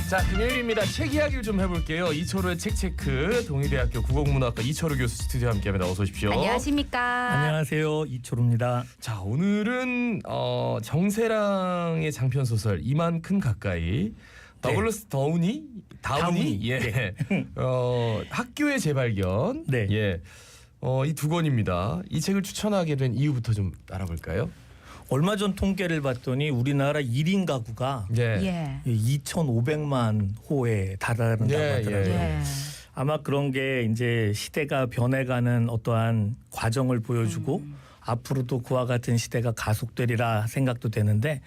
자, 금요일입니다. 책 이야기를 좀 해볼게요. 이철우의 책체크, 동의대학교 국어국문학과 이철우 교수 스튜디오에 함께합니다. 어서 오십시오. 안녕하십니까. 안녕하세요, 이철우입니다. 자, 오늘은 정세랑의 장편 소설 이만큼 가까이, 더글러스 다우니 예, 네. 학교의 재발견, 네. 예, 이 두 권입니다. 이 책을 추천하게 된 이유부터 좀 알아볼까요? 얼마 전 통계를 봤더니 우리나라 1인 가구가 예, 2,500만 호에 달한다고 예, 하더라고요. 예. 아마 그런 게 이제 시대가 변해가는 어떠한 과정을 보여주고 앞으로도 그와 같은 시대가 가속되리라 생각도 되는데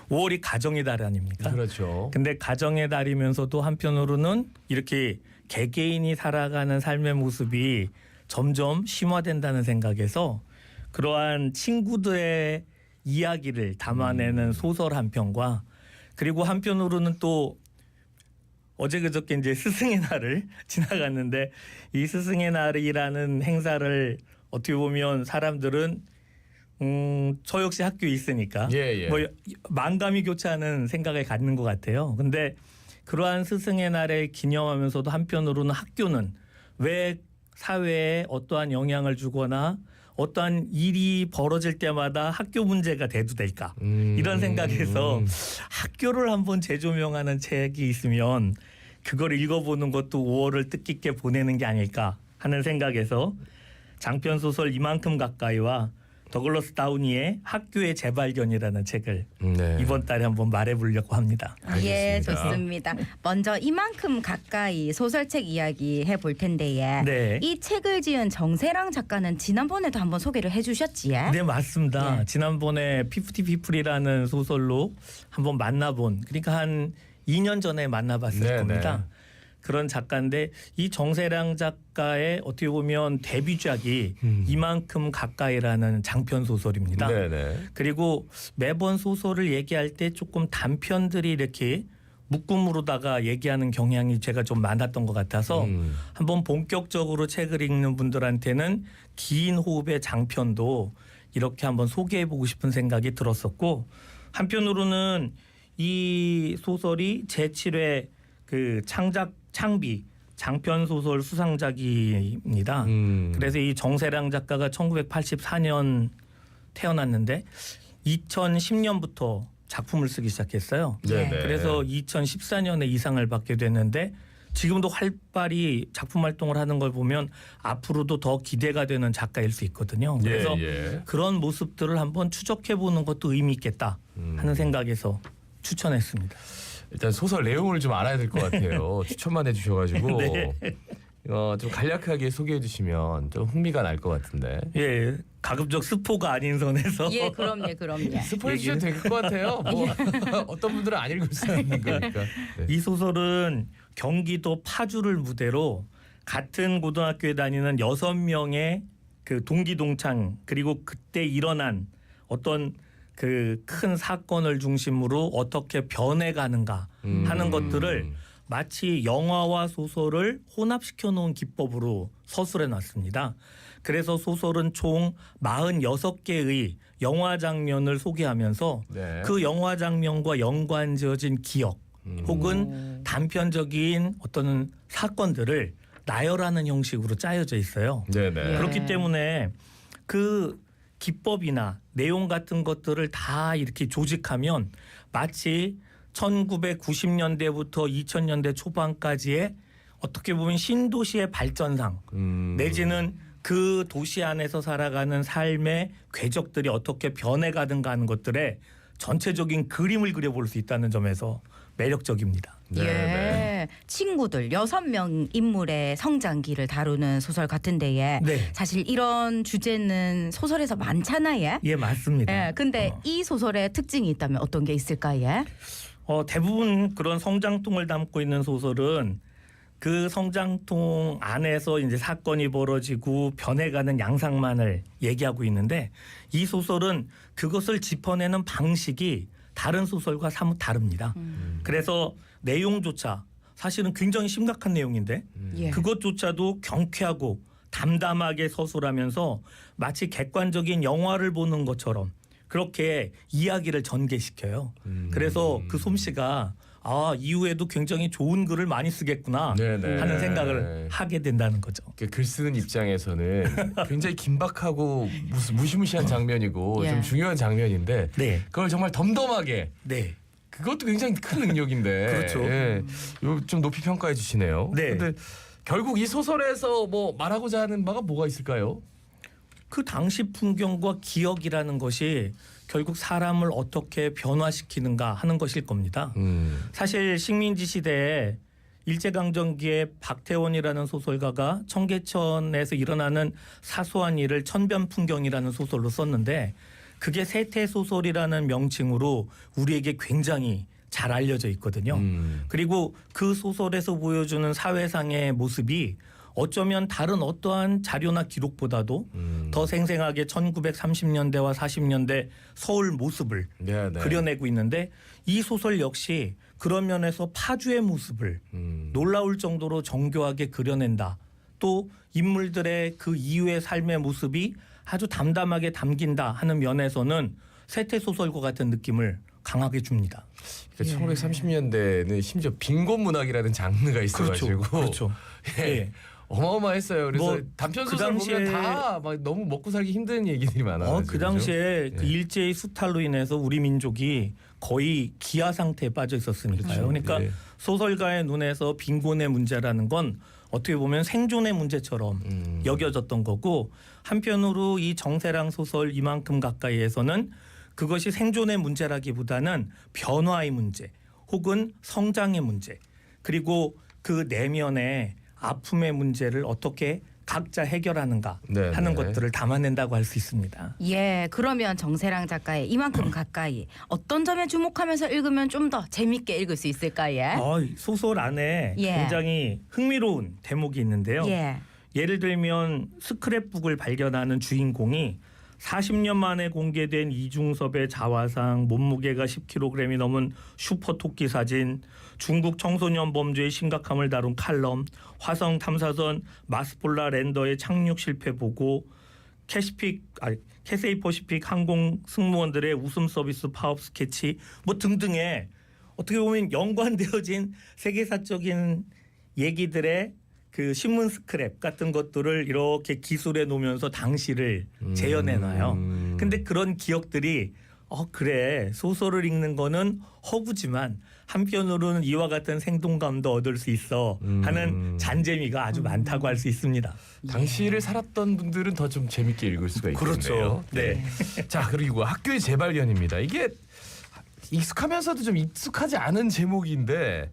5월이 가정의 달 아닙니까? 그렇죠. 근데 가정의 달이면서도 한편으로는 이렇게 개개인이 살아가는 삶의 모습이 점점 심화된다는 생각에서 그러한 친구들의 이야기를 담아내는 소설 한 편과 그리고 한편으로는 또 어제 그저께 이제 스승의 날을 지나갔는데 이 스승의 날이라는 행사를 어떻게 보면 사람들은 저 역시 학교에 있으니까 예. 뭐 만감이 교차하는 생각을 갖는 것 같아요. 근데 그러한 스승의 날을 기념하면서도 한편으로는 학교는 왜 사회에 어떠한 영향을 주거나 어떠한 일이 벌어질 때마다 학교 문제가 대두될까 이런 생각에서 학교를 한번 재조명하는 책이 있으면 그걸 읽어보는 것도 5월을 뜻깊게 보내는 게 아닐까 하는 생각에서 장편 소설 이만큼 가까이와 더글러스 다우니의 학교의 재발견이라는 책을 네. 이번 달에 한번 말해보려고 합니다. 예, 알겠습니다. 좋습니다. 먼저 이만큼 가까이 소설책 이야기 해볼 텐데 네. 이 책을 지은 정세랑 작가는 지난번에도 한번 소개를 해주셨지? 네, 맞습니다. 네. 지난번에 피프티 피플이라는 소설로 한번 만나본, 그러니까 한 2년 전에 만나봤을 네, 겁니다. 그런 작가인데 이 정세랑 작가의 어떻게 보면 데뷔작이 이만큼 가까이라는 장편 소설입니다. 네네. 그리고 매번 소설을 얘기할 때 조금 단편들이 이렇게 묶음으로다가 얘기하는 경향이 제가 좀 많았던 것 같아서 한번 본격적으로 책을 읽는 분들한테는 긴 호흡의 장편도 이렇게 한번 소개해보고 싶은 생각이 들었었고 한편으로는 이 소설이 제7회 그 창비 장편 소설 수상작입니다. 그래서 이 정세랑 작가가 1984년 태어났는데 2010년부터 작품을 쓰기 시작했어요. 네네. 그래서 2014년에 이상을 받게 됐는데 지금도 활발히 작품 활동을 하는 걸 보면 앞으로도 더 기대가 되는 작가일 수 있거든요. 그래서 예. 그런 모습들을 한번 추적해 보는 것도 의미 있겠다 하는 생각에서 추천했습니다. 일단 소설 내용을 좀 알아야 될 것 같아요. 추천만 해주셔가지고 네. 좀 간략하게 소개해주시면 좀 흥미가 날 것 같은데. 예, 가급적 스포가 아닌 선에서. 예, 그럼요. 스포해 주셔도 될 것 같아요. 뭐 어떤 분들은 안 읽을 수 있는 거니까. 네. 이 소설은 경기도 파주를 무대로 같은 고등학교에 다니는 6명의 그 동기 동창 그리고 그때 일어난 어떤 그 큰 사건을 중심으로 어떻게 변해가는가 하는 것들을 마치 영화와 소설을 혼합시켜 놓은 기법으로 서술해 놨습니다. 그래서 소설은 총 46개의 영화 장면을 소개하면서 네. 그 영화 장면과 연관지어진 기억 혹은 단편적인 어떤 사건들을 나열하는 형식으로 짜여져 있어요. 네네. 그렇기 때문에 그 기법이나 내용 같은 것들을 다 이렇게 조직하면 마치 1990년대부터 2000년대 초반까지의 어떻게 보면 신도시의 발전상 내지는 그 도시 안에서 살아가는 삶의 궤적들이 어떻게 변해가는가 하는 것들의 전체적인 그림을 그려볼 수 있다는 점에서 매력적입니다. 예, 친구들 6명 인물의 성장기를 다루는 소설 같은데 네. 사실 이런 주제는 소설에서 많잖아요. 예, 맞습니다. 예, 근데 이 소설의 특징이 있다면 어떤 게 있을까요? 대부분 그런 성장통을 담고 있는 소설은 그 성장통 안에서 이제 사건이 벌어지고 변해가는 양상만을 얘기하고 있는데 이 소설은 그것을 짚어내는 방식이 다른 소설과 사뭇 다릅니다. 그래서 내용조차 사실은 굉장히 심각한 내용인데 예. 그것조차도 경쾌하고 담담하게 서술하면서 마치 객관적인 영화를 보는 것처럼 그렇게 이야기를 전개시켜요. 그래서 그 솜씨가 이후에도 굉장히 좋은 글을 많이 쓰겠구나 네네. 하는 생각을 하게 된다는 거죠. 글 쓰는 입장에서는 굉장히 긴박하고 무시무시한 장면이고 예. 좀 중요한 장면인데 네, 그걸 정말 덤덤하게 네, 그것도 굉장히 큰 능력인데 그렇죠. 예. 이거 좀 높이 평가해 주시네요. 네. 근데 결국 이 소설에서 뭐 말하고자 하는 바가 뭐가 있을까요? 그 당시 풍경과 기억이라는 것이 결국 사람을 어떻게 변화시키는가 하는 것일 겁니다. 사실 식민지 시대에 일제강점기에 박태원이라는 소설가가 청계천에서 일어나는 사소한 일을 천변풍경이라는 소설로 썼는데 그게 세태소설이라는 명칭으로 우리에게 굉장히 잘 알려져 있거든요. 그리고 그 소설에서 보여주는 사회상의 모습이 어쩌면 다른 어떠한 자료나 기록보다도 더 생생하게 1930년대와 40년대 서울 모습을 네네. 그려내고 있는데 이 소설 역시 그런 면에서 파주의 모습을 놀라울 정도로 정교하게 그려낸다. 또 인물들의 그 이후의 삶의 모습이 아주 담담하게 담긴다 하는 면에서는 세태소설과 같은 느낌을 강하게 줍니다. 그러니까 1930년대는 심지어 빈곤 문학이라는 장르가 있어가지고 그렇죠. 예. 예. 어마어마했어요. 그래서 뭐 단편 그 소설 당시에 보면 다 막 너무 먹고 살기 힘든 얘기들이 많아요. 그 당시에 그 예. 일제의 수탈로 인해서 우리 민족이 거의 기아 상태에 빠져 있었으니까요. 그렇죠. 그러니까 예. 소설가의 눈에서 빈곤의 문제라는 건 어떻게 보면 생존의 문제처럼 여겨졌던 거고 한편으로 이 정세랑 소설 이만큼 가까이에서는 그것이 생존의 문제라기보다는 변화의 문제 혹은 성장의 문제 그리고 그 내면의 아픔의 문제를 어떻게 각자 해결하는가 네, 하는 네. 것들을 담아낸다고 할 수 있습니다. 예, 그러면 정세랑 작가의 이만큼 가까이 어떤 점에 주목하면서 읽으면 좀 더 재밌게 읽을 수 있을까요? 소설 안에 예. 굉장히 흥미로운 대목이 있는데요. 예. 예를 들면 스크랩북을 발견하는 주인공이 40년 만에 공개된 이중섭의 자화상, 몸무게가 10kg이 넘은 슈퍼 토끼 사진, 중국 청소년 범죄의 심각함을 다룬 칼럼, 화성 탐사선 마스폴라 랜더의 착륙 실패 보고, 캐세이 퍼시픽 항공 승무원들의 웃음 서비스 파업 스케치 뭐 등등의 어떻게 보면 연관되어진 세계사적인 얘기들의 그 신문 스크랩 같은 것들을 이렇게 기술해 놓으면서 당시를 재현해놔요. 근데 그런 기억들이 그래 소설을 읽는 거는 허구지만 한편으로는 이와 같은 생동감도 얻을 수 있어 하는 잔재미가 아주 많다고 할 수 있습니다. 당시를 살았던 분들은 더 좀 재밌게 읽을 수가 있겠네요. 그렇죠. 네. 자 그리고 학교의 재발견입니다. 이게 익숙하면서도 좀 익숙하지 않은 제목인데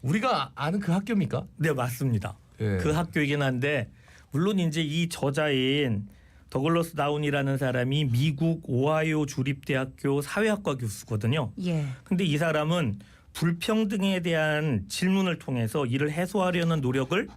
우리가 아는 그 학교입니까? 네, 맞습니다. 예. 그 학교이긴 한데 물론 이제 이 저자인 더글러스 다운이라는 사람이 미국 오하이오 주립대학교 사회학과 교수거든요. 예. 근데 이 사람은 불평등에 대한 질문을 통해서 이를 해소하려는 노력을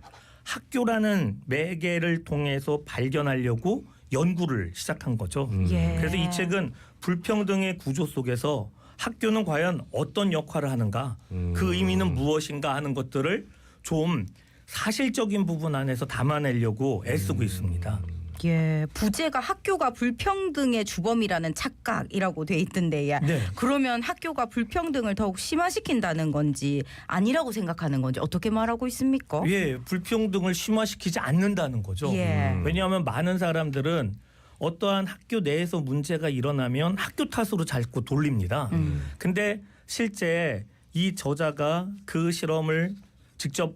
학교라는 매개를 통해서 발견하려고 연구를 시작한 거죠. 예. 그래서 이 책은 불평등의 구조 속에서 학교는 과연 어떤 역할을 하는가, 그 의미는 무엇인가 하는 것들을 좀 사실적인 부분 안에서 담아내려고 애쓰고 있습니다. 예, 부제가 학교가 불평등의 주범이라는 착각이라고 돼 있던데, 네. 그러면 학교가 불평등을 더욱 심화시킨다는 건지 아니라고 생각하는 건지 어떻게 말하고 있습니까? 예, 불평등을 심화시키지 않는다는 거죠. 예. 왜냐하면 많은 사람들은 어떠한 학교 내에서 문제가 일어나면 학교 탓으로 자꾸 돌립니다. 근데 실제 이 저자가 그 실험을 직접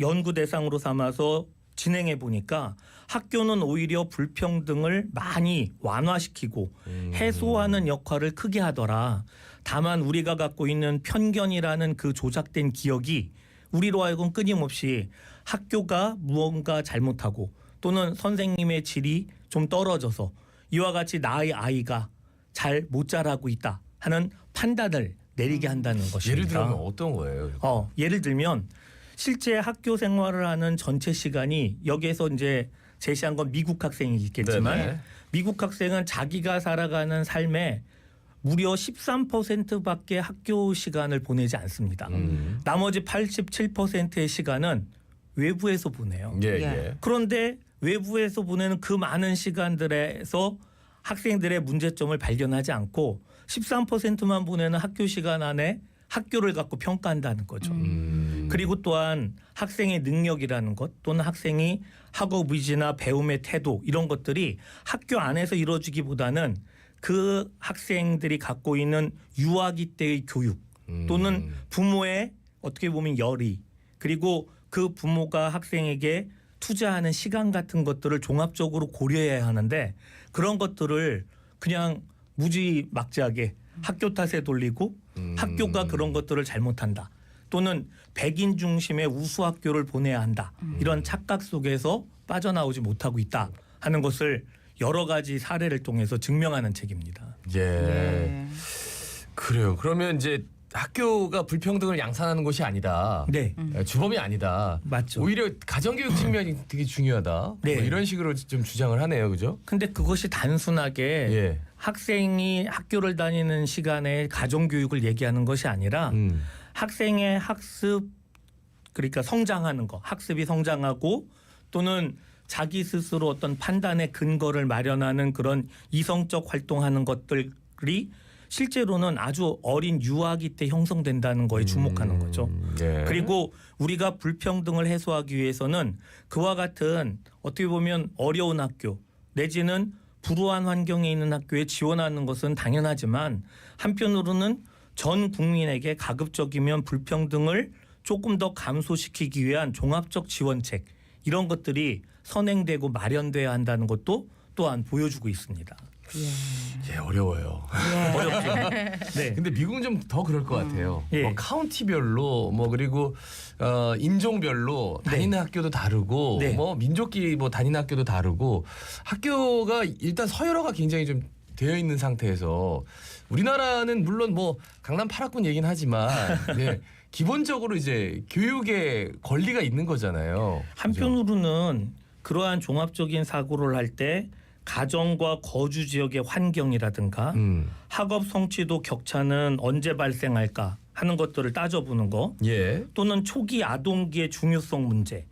연구 대상으로 삼아서 진행해 보니까 학교는 오히려 불평등을 많이 완화시키고 해소하는 역할을 크게 하더라. 다만 우리가 갖고 있는 편견이라는 그 조작된 기억이 우리로 하여금 끊임없이 학교가 무언가 잘못하고 또는 선생님의 질이 좀 떨어져서 이와 같이 나의 아이가 잘 못 자라고 있다 하는 판단을 내리게 한다는 것입니다. 예를 들면 어떤 거예요? 예를 들면 실제 학교 생활을 하는 전체 시간이 여기에서 이제 제시한 건 미국 학생이겠지만 네네. 미국 학생은 자기가 살아가는 삶에 무려 13%밖에 학교 시간을 보내지 않습니다. 나머지 87%의 시간은 외부에서 보내요. 예, 예. 예. 그런데 외부에서 보내는 그 많은 시간들에서 학생들의 문제점을 발견하지 않고 13%만 보내는 학교 시간 안에 학교를 갖고 평가한다는 거죠. 그리고 또한 학생의 능력이라는 것 또는 학생이 학업 의지나 배움의 태도 이런 것들이 학교 안에서 이루어지기보다는 그 학생들이 갖고 있는 유아기 때의 교육 또는 부모의 어떻게 보면 열의 그리고 그 부모가 학생에게 투자하는 시간 같은 것들을 종합적으로 고려해야 하는데 그런 것들을 그냥 무지막지하게 학교 탓에 돌리고 학교가 그런 것들을 잘못한다. 또는 백인 중심의 우수 학교를 보내야 한다. 이런 착각 속에서 빠져나오지 못하고 있다 하는 것을 여러 가지 사례를 통해서 증명하는 책입니다. 예. 그래요. 그러면 이제 학교가 불평등을 양산하는 곳이 아니다. 네. 주범이 아니다. 맞죠. 오히려 가정교육 측면이 되게 중요하다. 네. 뭐 이런 식으로 좀 주장을 하네요. 그죠? 근데 그것이 단순하게 예. 학생이 학교를 다니는 시간에 가정교육을 얘기하는 것이 아니라 학생의 학습 그러니까 성장하는 거 학습이 성장하고 또는 자기 스스로 어떤 판단의 근거를 마련하는 그런 이성적 활동하는 것들이 실제로는 아주 어린 유아기 때 형성된다는 거에 주목하는 거죠. 예. 그리고 우리가 불평등을 해소하기 위해서는 그와 같은 어떻게 보면 어려운 학교 내지는 불우한 환경에 있는 학교에 지원하는 것은 당연하지만 한편으로는 전 국민에게 가급적이면 불평등을 조금 더 감소시키기 위한 종합적 지원책 이런 것들이 선행되고 마련돼야 한다는 것도 또한 보여주고 있습니다. 예, 어려워요. 어렵죠. 네. 근데 미국은 좀 더 그럴 것 같아요. 예. 뭐 카운티별로 뭐 그리고 인종별로 다니는 학교도 다르고 네. 뭐 민족끼리 뭐 다니는 학교도 다르고 학교가 일단 서열화가 굉장히 좀 되어 있는 상태에서 우리나라는 물론 뭐 강남 8학군 얘기는 하지만 네, 기본적으로 이제 교육의 권리가 있는 거잖아요. 한편으로는 그러한 종합적인 사고를 할 때 가정과 거주 지역의 환경이라든가 학업 성취도 격차는 언제 발생할까 하는 것들을 따져보는 거 예. 또는 초기 아동기의 중요성 문제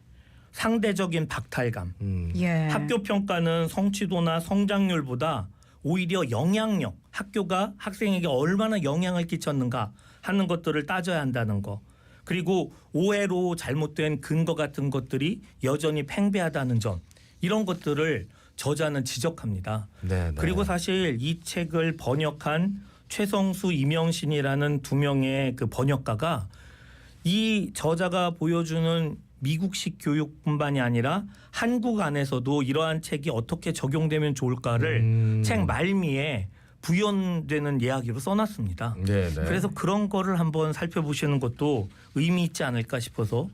상대적인 박탈감 예. 학교 평가는 성취도나 성장률보다 오히려 영향력 학교가 학생에게 얼마나 영향을 끼쳤는가 하는 것들을 따져야 한다는 거 그리고 오해로 잘못된 근거 같은 것들이 여전히 팽배하다는 점 이런 것들을 저자는 지적합니다. 네, 네. 그리고 사실 이 책을 번역한 최성수 이명신이라는 두 명의 그 번역가가 이 저자가 보여주는 미국식 교육뿐만이 아니라 한국 안에서도 이러한 책이 어떻게 적용되면 좋을까를 책 말미에 부연되는 이야기로 써놨습니다. 네, 네. 그래서 그런 거를 한번 살펴보시는 것도 의미 있지 않을까 싶어서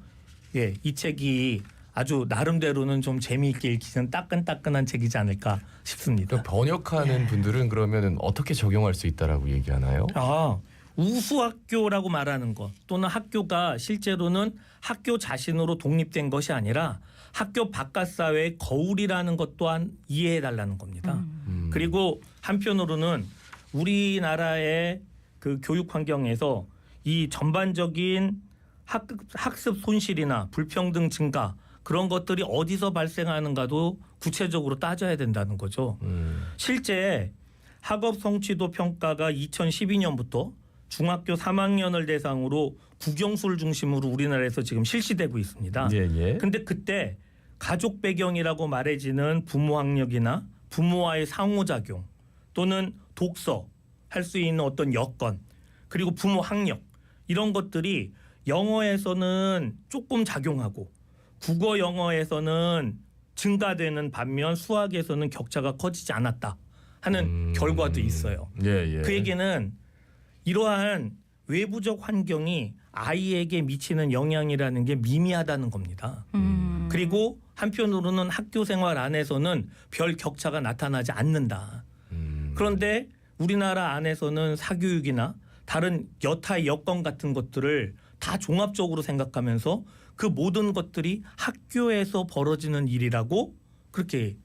예, 이 책이 아주 나름대로는 좀 재미있게 읽히는 따끈따끈한 책이지 않을까 싶습니다. 번역하는 분들은 그러면 어떻게 적용할 수 있다라고 얘기하나요? 우수학교라고 말하는 것 또는 학교가 실제로는 학교 자신으로 독립된 것이 아니라 학교 바깥 사회의 거울이라는 것 또한 이해해달라는 겁니다. 그리고 한편으로는 우리나라의 그 교육 환경에서 이 전반적인 학습 손실이나 불평등 증가 그런 것들이 어디서 발생하는가도 구체적으로 따져야 된다는 거죠. 실제 학업 성취도 평가가 2012년부터 중학교 3학년을 대상으로 국영수를 중심으로 우리나라에서 지금 실시되고 있습니다. 예. 근데 그때 가족 배경이라고 말해지는 부모 학력이나 부모와의 상호작용 또는 독서 할 수 있는 어떤 여건 그리고 부모 학력 이런 것들이 영어에서는 조금 작용하고 국어 영어에서는 증가되는 반면 수학에서는 격차가 커지지 않았다 하는 결과도 있어요. 예. 그 얘기는 이러한 외부적 환경이 아이에게 미치는 영향이라는 게 미미하다는 겁니다. 그리고 한편으로는 학교 생활 안에서는 별 격차가 나타나지 않는다. 그런데 우리나라 안에서는 사교육이나 다른 여타의 여건 같은 것들을 다 종합적으로 생각하면서 그 모든 것들이 학교에서 벌어지는 일이라고 그렇게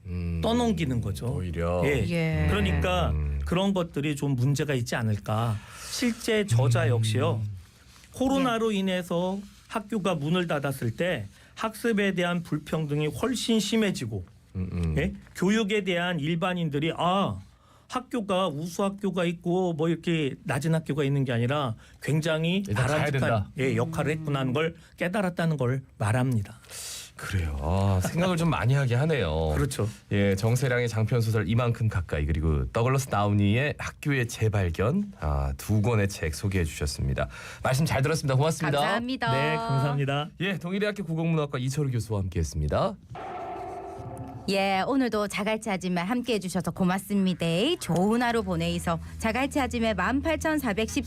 떠넘기는 거죠. 오히려. 예. 그러니까 그런 것들이 좀 문제가 있지 않을까. 실제 저자 역시요. 코로나로 인해서 학교가 문을 닫았을 때 학습에 대한 불평등이 훨씬 심해지고 예? 교육에 대한 일반인들이 학교가 우수 학교가 있고 뭐 이렇게 낮은 학교가 있는 게 아니라 굉장히 일단 가야 된다. 바람직한 역할을 했구나 하는 걸 깨달았다는 걸 말합니다. 그래요. 생각을 좀 많이 하게 하네요. 그렇죠. 예, 정세량의 장편 소설 이만큼 가까이 그리고 더글러스 다우니의 학교의 재발견 두 권의 책 소개해 주셨습니다. 말씀 잘 들었습니다. 고맙습니다. 감사합니다. 네, 감사합니다. 예, 동일대학교 국어문학과 이철우 교수와 함께했습니다. 예, 오늘도 자갈치 아줌마 함께해 주셔서 고맙습니다. 좋은 하루 보내이서 자갈치 아줌마 18,414